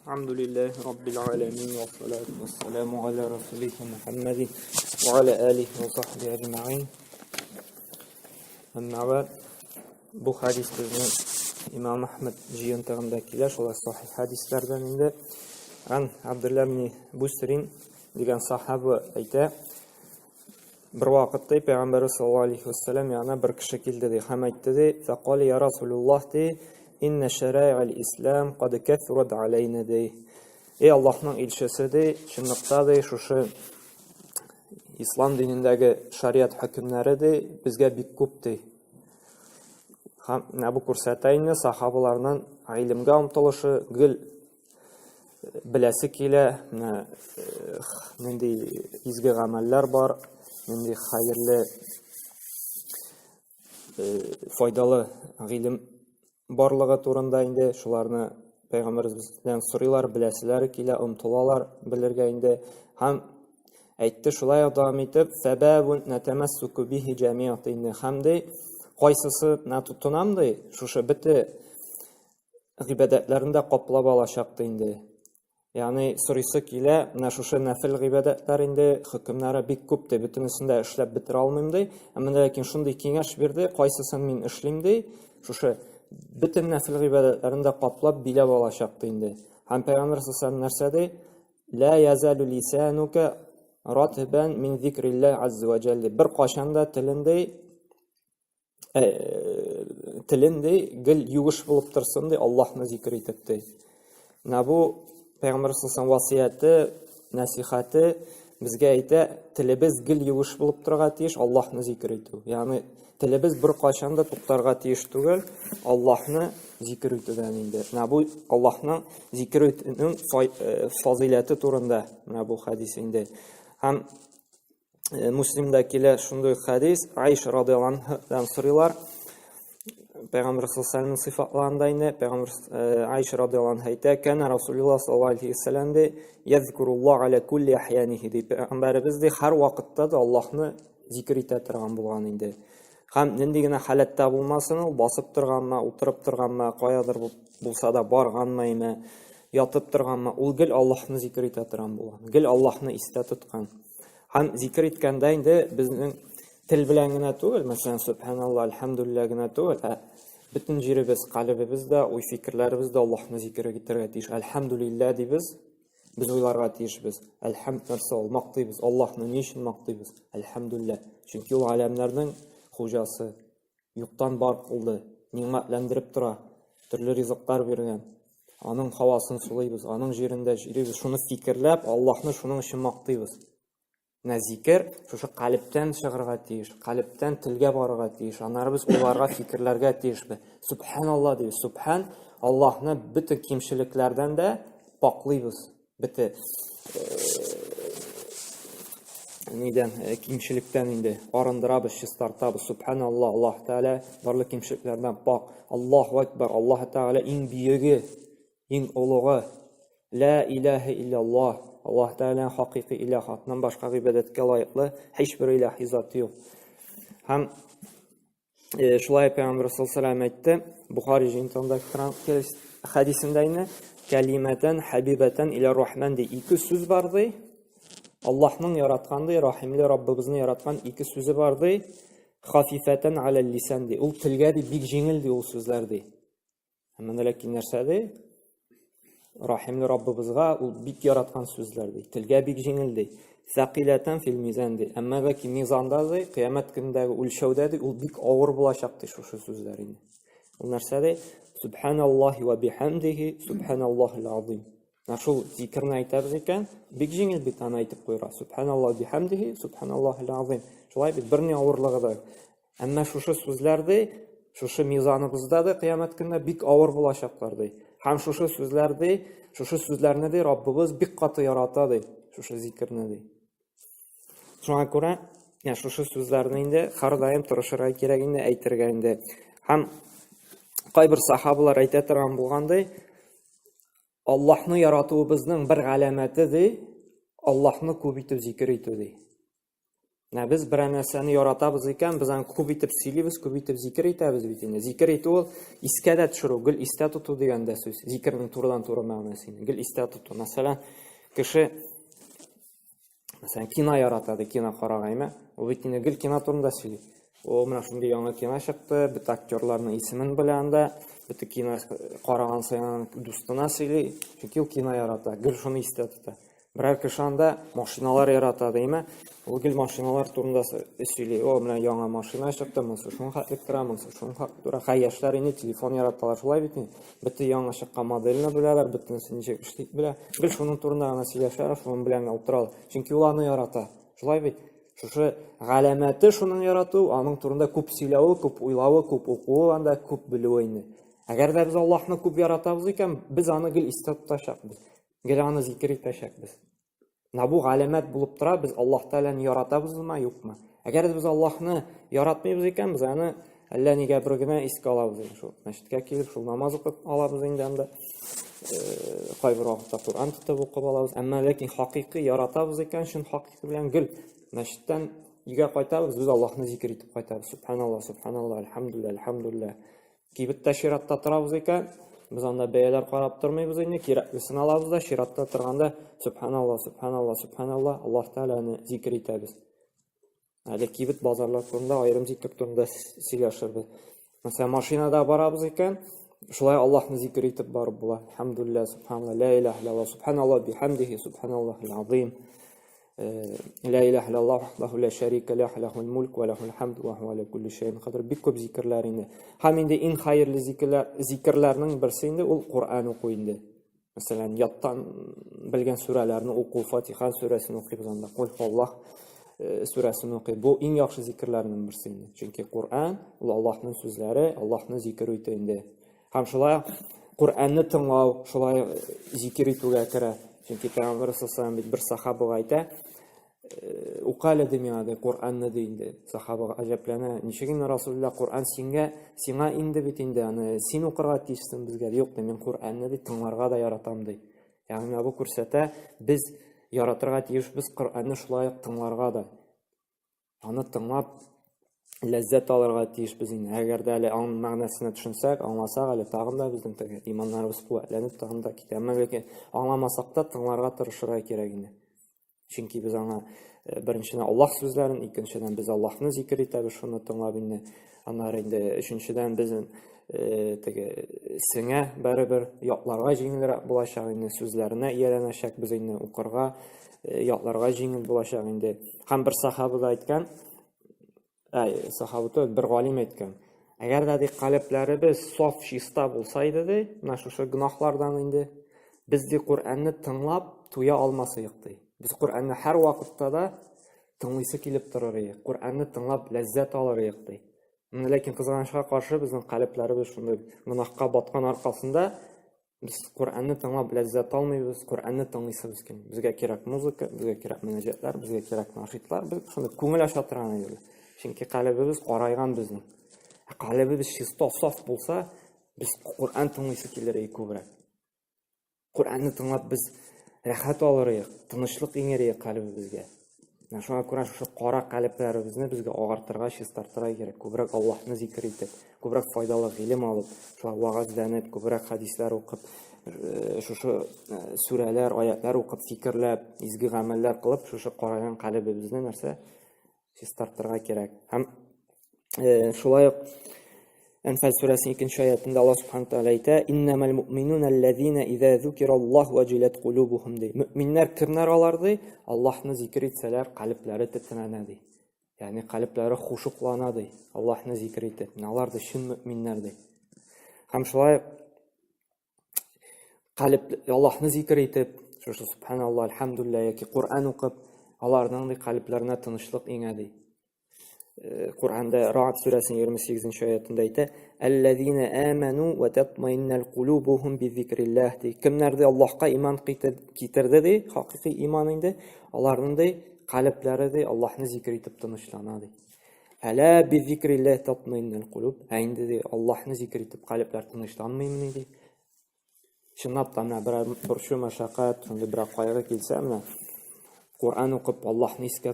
الحمد لله رب العالمين والصلاة والسلام على رسوله محمد وعلى آله وصحبه أجمعين. أما بعد bu hadis bizni İmam Ahmed jiyantığındakiler şolay sahih hadislerden indi. An Abdullah ibn Busrin degan sahaba ayta bir vaqtda Peygamber sallallohu alayhi vasallam yana bir kishi keldi de ham aytdi de faqala ya Rasululloh de inna sharaa'al islam qad kathurat alayna de. Ey Allohning elchisi de chinnaqda de shu islom dinidagi shariat hukmlari de bizga bek ko'p de. Bu ko'rsatayni sahobalarning ilmga umtilishi gil bilasi kela nendey izgi amallar bor, nendey xayrli foydali ilm borligi to'g'risida endi shularni payg'ambarimizdan so'raylar, bilasizlar kela umtilalar bilirga endi ham aytdi. Shulay davom etib sababun natamassuku bihi jami'atin hamdi qaysisi tutunamdi shu biti ibodatlarida qoplab olashaqdi endi. Ya'ni so'raysa kela shu nafil ibodatlar endi hukmlari bek ko'p deb butinisida ishlab bitira olmaydi. Ammo lekin shunday kengash berdi, qaysisini men ishlayimdi, shu bütün nafil ibodatlarida qoplab bilab olashaqdi endi. Ham payg'ambar sollallohu alayhi vasallam narsada la yazalu lisanuka ratban min zikrillah azza va jalla, bir qashanda tilinde gil yuvish bo'lib tursin de Allohni zikr etibdi. Bu payg'ambar sollallohu alayhi vasallam vasiyati, nasihati bizga ayta, tilimiz gil yuvish bo'lib turgan tiyish Allohni zikr etu. Ya'ni tilimiz bir qachonda to'xtarga tiyish tugul, Allohni zikr etudan endi. Bu Allohning zikr etining fazilati to'g'risida bu hadis endi. Ham Muslimdagilar shunday hadis, Aisha radhiyallohu anhadan so'raylar. Payg'ambar sollallohu alayhi vasallam sifatlarida payg'ambar Aisha radhiyallohu anha aytadi, kana Rasululloh sallallohu alayhi vasallam de yazkurulloh ala kulli ahyanihi de, payg'ambarimiz de har vaqtda Allohni zikr etadigan bo'lgan endi. Ham nendigina holatda bo'lmasin, bosib turganmi, o'tirib turganmi, qoyadir bo'lsa-da borganmi, yotib turganmi, u gil Allohni zikr etadigan bo'lgan. Gil Allohni esda tutgan. Ham zikr etganda endi bizning til bilangina to'g'ri, masalan subhanalloh, alhamdulillahgina to'g'ri, butun jirimiz, qalbimizda, o'y fikrlarimizda Allohni zikr ettiradish. Alhamdulillah deymiz, biz o'ylarga tiyishmiz. Alhamd narsa olmoqdaymiz, Allohni nishin maqtaymiz. Alhamdulillah. Chunki u olamlarning xo'jasi, yo'qdan bor qildi, ne'matlantirib tura, turli rizqlar bergan. Onun havasını sulaymiz, onun yerinde yuribmiz. Shuni fikrlab, Allohni shuning uchun maqtaymiz. Zikr shu qalbdan shig'irga tiyish, qalbdan tilga borga tiyish. Anlar biz ularga fikrlarga tiyishmi? Subhanalloh deymiz. Subhan Allohni bütün kimchiliklardan da poklaymiz. Biti nidan kimchilikdan endi orindiramiz, chistartamiz. Subhanalloh, Alloh taala barlik kimchiliklardan pok. Allohu akbar, Alloh taala eng buyugi, eng ulug'i. La ilaha illalloh, Alloh taolaning haqiqiy ilohotdan boshqa ibodatga loyiqli hech bir iloh zot yo'q. Ham shulay payg'ambar sollallohu alayhi vasallam aytdi, Buxoriy jildagi hadisida ina kalimatan habibatan ila rohman de ikki so'z bordi. Allohning yaratganda, rahimli Robbimizni yaratgan ikki so'zi bordi. Xafifatan ala lisan de, u tilga de bek jengildi u so'zlardi. Mana lekin narsada rahimli Robbimizga u bek yaratgan so'zlardi. Tilga bek jengildi. Saqilatan fil mizandi. Amma ki mizonda qiyomat kunidagi o'lchovda u bek og'ir bo'lashaqdi shu so'zlarini. U narsada subhanallohi va bihamdihi subhanallohil azim. Shu zikrni aytamiz ekan, bek jengil bitan aytib qo'yra. Subhanalloh bihamdihi subhanallohil azim. Shulay bir og'irligida. Amma shu so'zlarni shu mizonimizda qiyomat kunida bek og'ir bo'lashaqlardi. Ham shu so'zlarni de Robbimiz bek qatı yaratadi, shu zikrni de. Shunga ko'ra, shu so'zlarni endi har doim turishga kerakini aytirganda, ham qay bir sahobalar aytadigan bo'lganda, Allohni yaratuvimizning bir alamati de Allohni ko'paytib zikr etadi. Biz bir narsani yaratamiz ekan, biz uni ko'p etib siyleymiz, ko'p etib zikr etamiz bit endi. Zikr etu ol iskada tushirib, gil ista tutuv deganda so'z. Zikrning to'g'ridan-to'g'ri ma'nosi. Gil ista tutuv. Masalan, kishi kino yaratadi, kino qarag'aymi? U bitini gil kino turida siyley. O mana shunday yangi kino chiqdi, bitta aktyorlarning ismini bilanda, bitta kino qaragan sayon do'stuna siyley, chunki u kino yaratadi, gil shuni ista tutadi. Birer kishi anda mashinalar yaratadi, deymi? U gil mashinalar turida siyley. O mana yangi mashina chiqdi, mensa shuni xatlik qiraman, shuni xatlik qira. Yoshlar endi telefon yaratadilar, shulay bitni. Bitta yangi chiqqan modelni bilalar, bittasini nechek ishlaydi bilar. Gil shuni turida ana siylashar, shuni bilan o'tiradi. Chunki ularni yaratadi. Shulay bit. Shu g'alamati shuni yaratuv, aning turida ko'p siylavi, ko'p o'ylavi, ko'p o'quvi, anda ko'p biluvi endi. Agarda biz Allohni ko'p yaratamiz ekan, biz uni gil istab tashaqmiz. Gil uni zikr etashaqmiz. Bu g'alamat bo'lib turadi, biz Alloh taolani yaratamizmi, yo'qmi? Agar biz Allohni yaratmaymiz ekan, biz uni Allohning gabrigina esga olamiz. Shu masjidga kelib, shu namoz o'qib olamiz endi. Qaybiroqda Qur'on tutib o'qib olamiz. Ammo lekin haqiqiy yaratamiz ekan, shuni haqiqiy bilan gil masjiddan uyga qaytamiz, biz Allohni zikr etib qaytamiz. Subhanalloh, subhanalloh, alhamdulillah, alhamdulillah. Bitta shiratda turamiz ekan, biz unda bayalar qarab turmaymiz endi, keraklisini olamizda, shiratda turganda subhanalloh, subhanalloh, subhanalloh, Alloh taolani zikr etamiz. Lekin bit bozorlar turida ayrim zikr turida siylashirdi. Masalan, mashinada boramiz ekan, shulay Allohni zikr etib borib bo'lar. Alhamdulillah, subhanallah, la ilaha illalloh, subhanalloh bihamdihi, subhanallohil azim. La ilaha illalloh vahdahu la sharika lahu, lahul mulk va lahul hamd va huva ala kulli shay'in qadir. Ko'p zikrlar endi. Ham endi eng xayrli zikrlarning birisi endi ul Qur'on o'qiydi. Masalan, yotdan bilgan suralarni o'qib, Fotiha surasini o'qiymiz, unda Qul huvalloh surasini o'qiydi. Bu eng yaxshi zikrlarning birisi endi. Chunki Qur'on ul Allohning so'zlari, Allohning zikri endi. Ham shulay Qur'onni tinglav, shulay zikr etuvga kiradi. Chunki Payg'ambar sollallohu alayhi vasallam bir sahobaga ayta, o'qala demadi, Qur'onni deydi. Sahoba ajablana, "Nechagina Rasululloh Qur'on senga endi bitindi, sen o'qirga tiyishsin bizga." Yo'q, men Qur'onni deb tinglarga da yaratam deydi. Ya'ni bu ko'rsata, biz yaratirga tiyish, biz Qur'onni shulay tinglarga da. Uni tinglab lazzat olirga tiyish biz endi. Agarda hali onun ma'nosini tushunsak, anglasak, hali tag'inda bizning iymonlarimiz quvvatlanib, tag'inda ketadi. Lekin anglamasak da tinglarga tirishirga kerak endi. Chunki biz ana birinchidan Alloh so'zlarini, ikkinchidan biz Allohni zikr etamiz, shuni tinglab endi. Anlar endi uchinchidan biz senga baribir yoqlarga yengilroq bo'lashaq endi, so'zlarini yalanashak biz endi o'qirga, yoqlarga yengil bo'lashaq endi. Ham bir sahoba aytgan, sahoba bir g'olim aytgan. Agarda qalblarimiz sof, shista bo'lsa edi, mana shu gunohlardan endi biz Qur'onni tinglab to'ya olmasak edi. Biz Qur'onni har vaqtda da tinglisi kelib turar edi. Qur'onni tinglab lazzat olar edi. Lekin qizg'anishga qarshi bizning qalblarimiz shunday gunohga botgan orqasida biz Qur'onni tinglab lazzat olmaymiz. Qur'onni tinglishimiz kerak. Bizga kerak muzika, bizga kerak munojotlar, bizga kerak nashidlar, biz shuni ko'ngil ochtiramiz. Chunki qalbimiz qoraygan bizning. Qalbimiz shisto, sof bo'lsa, biz Qur'on tinglisi kelar edi ko'proq. Qur'onni tinglab biz rahat olariq, tinchlik ingeriq qalbimizga. Shunga ko'ra shu qora qalblarimizni bizga og'artirga, shistartirga kerak. Ko'proq Allohni zikr etib, ko'proq foydali ilm olib, shu va'zlanib, ko'proq hadislar o'qib, shu suralar, oyatlar o'qib, fikrlab, izgi amallar qilib, shu qoragan qalbimizni narsa shistartirga kerak. Ham shulay Anfal surasining 2-oyatida Alloh subhanahu va taolo ayta: "Innamal mu'minuna allazina idza zukirallohu wajilat qulubuhum." Mu'minlar kimlar olardi? Allohni zikr etsalar, qalblari titranadi. Ya'ni qalblari xushuqlanadi. Allohni zikr etib, ulardir shin mu'minlardir. Ham shulay qalb Allohni zikr etib, shu subhanalloh, alhamdulillah yoki Qur'on o'qib, ularning qalblarına tinchlik engadi. Qur'onda Ra'd surasining 28-oyatida ayta: "Allazina amanu va tatma'innal qulubuhum bi zikrillah." Kimlarda Allohga iymon keltirdi, haqiqiy iymon endi, ularning qalblari Allohni zikr etib tinchlanadi. Ala bi zikrillah tatma'innal qulub. Endi Allohni zikr etib qalblar tinchlanmaymi deydi. Shunday tamna bir shu mashaqat, bir qo'yga kelsa, mana Qur'on o'qib Allohni esga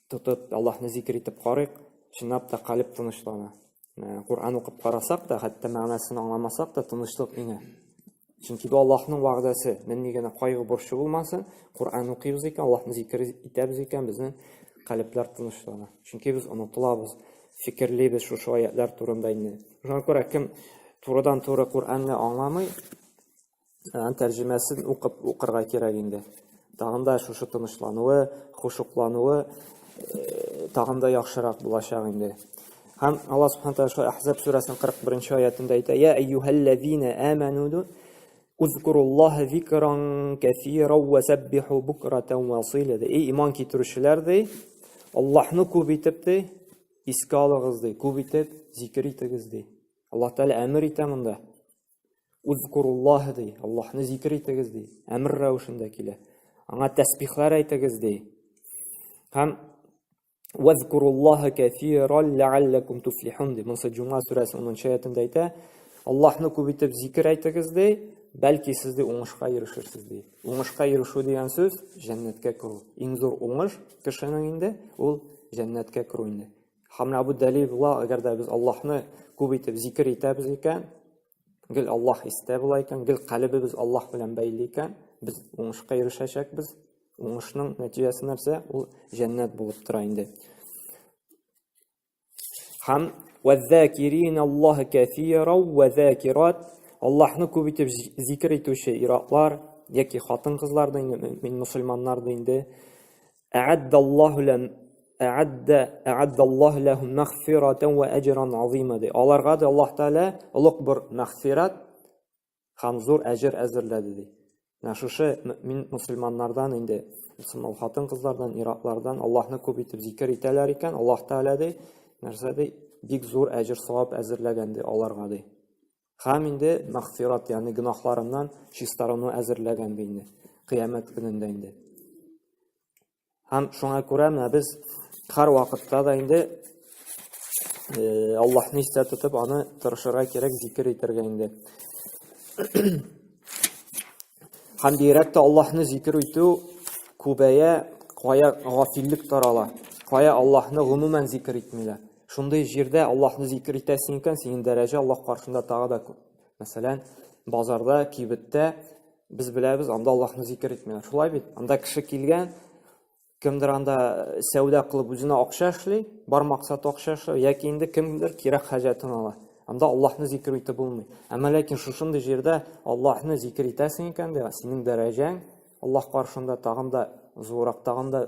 тотып, Аллаһны зикр итеп карыйк, чынлап та калып тынычлана. Кур'ан укып карасак та, хәтта мәгънәсен аңламасак та тынычлык иңә. Чөнки бу Аллаһның вәгъдәсе. Нинди генә кайгы борчы булмасын, Кур'ан укыйбыз икән, Аллаһны зикр итәбез икән, безнең калыплар тынычлана. Чөнки без онытылабыз, фикерлибез шушы аятлар турында инде. Шуңа күрә кем турыдан-туры Кур'анны аңламый, тәрҗемәсен укырга кирәк инде. Тагын да шушы тынычлануы, хушуклануы тагын да яхшырак булачак инде. Һәм Аллаһ Субханаһу ва Тааля Ахзаб сүрәсенең 41-нче аятында әйтә: "Я әйюһәлләзина аману Uzkurullah zikran kesiran ve sebbihu bukratan ve asila. Ey iman kitirişler de Allah'ını küp itip de iske alığız de, küp itip zikir itigiz de. Allah Teala emir iteminde. Uzkurullah de, Allah'ını zikir itigiz de. Emir ravuşundakile. Ana tesbihler itigiz de. Hem Vezkurullaha kesiran leallekum tuflihun de. Mısır Cuma suresi 10. ayetinde ayta. Allah'ını küp itip zikir itigiz de. Бәлки сізде оңышқа ерішірсіз дейді. Оңышқа ерішу деген сөз жәннәткә кіру. Ең зор оңыш кішінің инде ол жәннәткә кіру инде. Хамна бу дәлил була, әгәр дә без Аллаһны күп итеп зикр итәбез икән, гел Аллаһ истә була икән, гел калбыбыз Аллаһ белән бәйле икән, без оңышка ерешәчәкбез. Оңышның нәтиҗәсе нәрсә? Ул жәннәт булып тора инде. Һәм وَالذَّاكِرِينَ اللَّهَ كَثِيرًا وَذَاكِرَاتٍ Аллаһны күп итеп зикр итүче иратлар яки хатын-кызларда инде, мин мусульманнарда инде а'аддаллаһу лахум мәгъфиратан ва аҗран азима ди. Аларга да Аллаһ Тәала улуг бер мәгъфират һәм зур әҗр әзерләде ди. Шушы мин мусульманнардан инде, мусульман хатын-кызлардан, иратлардан Аллаһны күп итеп зикр итәләр икән, Аллаһ Тәала ди нәрсә ди? Бик зур әҗр савап әзерләгән ди аларга ди. Һәм инде мәгъфират, ягъни гынаһларыннан чистарыну әзерләгән ди инде кыямәт көнендә инде. Һәм шуңа күрә без һәр вакытта да инде Аллаһны истә тотып, аны тырышырга кирәк, зикр итәргә инде. Һәм дирәктә Аллаһны зикр итү күбәя кая гафиллек тарала, кая Аллаһны гомумән зикр итмиләр. Шундай җирдә Аллаһны зикр итәсең икән, синең дәрәҗә Аллаһ каршында тагы да күп. Мәсәлән, базарда, кибеттә без беләбез, анда Аллаһны зикр итмиләр. Шулай бит? Анда кеше килгән, кемдер анда сәүдә кылып үзенә акча эшли, бар максат акча эшли, яки инде кемдер кирәк хаҗатын ала. Анда Аллаһны зикр итеп булмый. Әмма ләкин шушындый җирдә Аллаһны зикр итәсең икән, синең дәрәҗәң Аллаһ каршында тагын да зурак, тагын да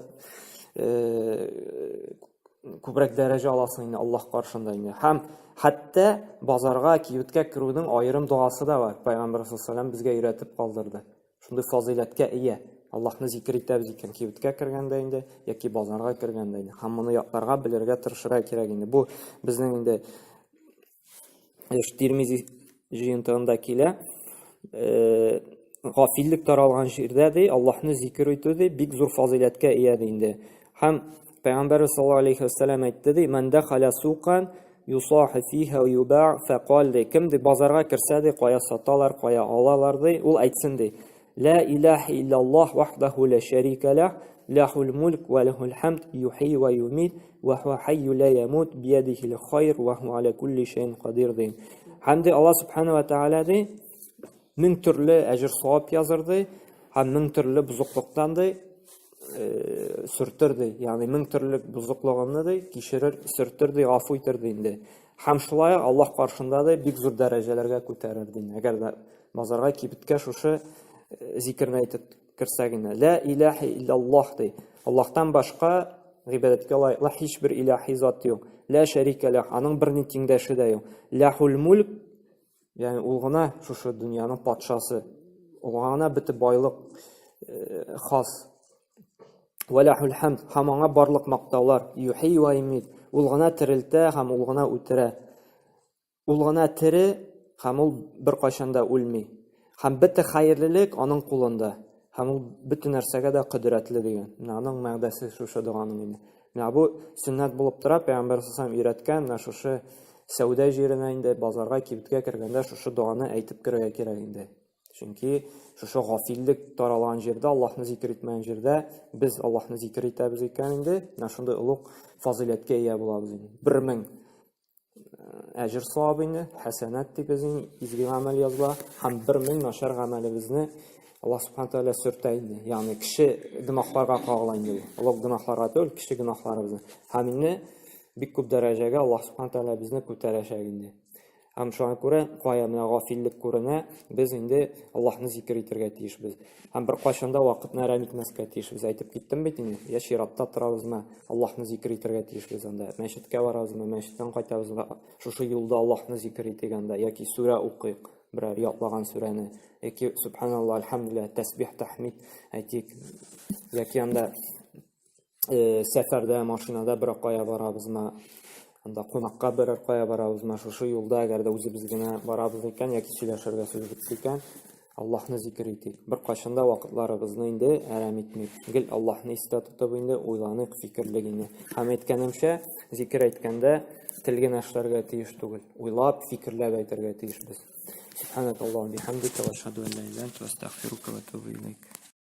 күбрәк дәрәҗә аласың инде Аллаһ каршында инде. Һәм хәтта базарга, кибеткә керүнең аерым дуасы да бар. Пәйгамбәр саллаллаһу безгә өйрәтеп калдырды. Шундый фазиләткә ия. Аллаһны зикр итәбез икән, кибеткә кергәндә инде, яки базарга кергәндә инде. Һәм моны якларга белергә тырышырга кирәк инде. Бу безнең инде Тирмизи җыентыгында килә. Гафиллек таралган җирдә ди, Аллаһны зикр итү ди бик зур фазиләткә ия ди инде. Һәм Пәйгамбәр саллаллаһу алейхи ва саллям әйтте ди: "Ман дахала суқан юсахи фиха ва юбаа фaqal ди". Кем ди базарга кирсә ди, кая саталар, кая алалар ди, ул әйтсен ди: "Ла илаха иллаллаһ вахдаху ла шарика лах, лахул мулк ва лахул хамд, юхи ва юмит, ва хуа хайю ла ямут, биядихил хайр, ва хуа аля кулли шайин кадир" ди. Һәм ди Аллаһ субханаһу ва тааля ди мең төрле әҗр савап языр ди, һәм мең төрле бузыклыктан ди сөртер ди. Ягъни мең төрле бузыклыгын ди кичерер, сөртер ди, гафу итер ди инде. Һәм шулай Аллаһ каршында да бик зур дәрәҗәләргә күтәрер ди. Әгәр дә базарга, кибеткә шушы зикерне әйтеп кирсәк инде. Ла илаха иллаллаһ ди. Аллаһтан башка гыйбадәткә лайык һичбер илаһи зат юк. Ла шарика лах, аның берни тиңдәше дә юк. Лахул мулк, ягъни ул гына шушы дөньяның патшасы. Ул гына бөтен байлык хас. Валахул хамд, һәм аңа барлык мактаулар. Юхи ва юмит, ул гына терелтә һәм ул гына үтерә. Ул гына тере һәм ул бер кайчан да үлми. Һәм бөтен хәерлелек аның кулында. Һәм ул бөтен нәрсәгә дә кудрәтле дигән. Аның мәгънәсе шушы диганым инде. Менә бу сөннәт булып тора, Пәйгамбәр саллаллаһу алейһи өйрәткән, шушы сәүдә җиренә инде, базарга, кибеткә кергәндә шушы дуаны әйтеп кергә кирәк инде. Чөнки шушы гафиллек таралган җирдә, Аллаһны зикр итмәгән җирдә без Аллаһны зикр итәбез икән инде, менә шундый улуг фазиләткә ия булабыз инде. 1000 әҗр савабы инде, хәсәнәт дип безнең изге гамәл языла, һәм 1000 начар гамәлебезне Аллаһ Субхану тәгалә сөртә инде. Ягъни кеше гөнаһларга кагыла инде. Улуг гөнаһларга түгел, кеше гөнаһларыбызны. Һәм инде бик күп дәрәҗәгә Аллаһ Субхану тәгалә безне күтәрәчәк инде. Һәм шуңа күрә, кая менә гафиллек күренә, без инде Аллаһны зикр итәргә тиешбез. Һәм бер кайчан да вакытны әрәм итмәскә тиешбез. Әйтеп киттем бит инде. Я чиратта торабызмы, Аллаһны зикр итәргә тиешбез анда. Мәчеткә барабызмы, мәчеттән кайтабызмы, шушы юлда Аллаһны зикр итгәндә яки сүрә укыйк, берәр ятлаган сүрәне, яки субханаллаһ, альхамдулиллаһ, тәсбих, тәхмид әйтик, яки анда сәфәрдә, машинада бер кая барабызмы, анда кунакка берәр кая барабызмы, шушы юлда әгәр дә үзебез генә барабыз икән, яки сөйләшергә сүз бетте икән, Аллаһны зикр итик. Бер кайчан да вакытларыбызны инде әрәм итмик. Гел Аллаһны истә тотып инде уйланык, фикерлек инде. Һәм әйткәнемчә, зикр әйткәндә тел генә эшләргә тиеш түгел. Уйлап, фикерләп әйтергә тиешбез. Субханакаллаһу бихамдика ва ашһаду ан ла илаха илля анта астагфирука ва атубу илейк.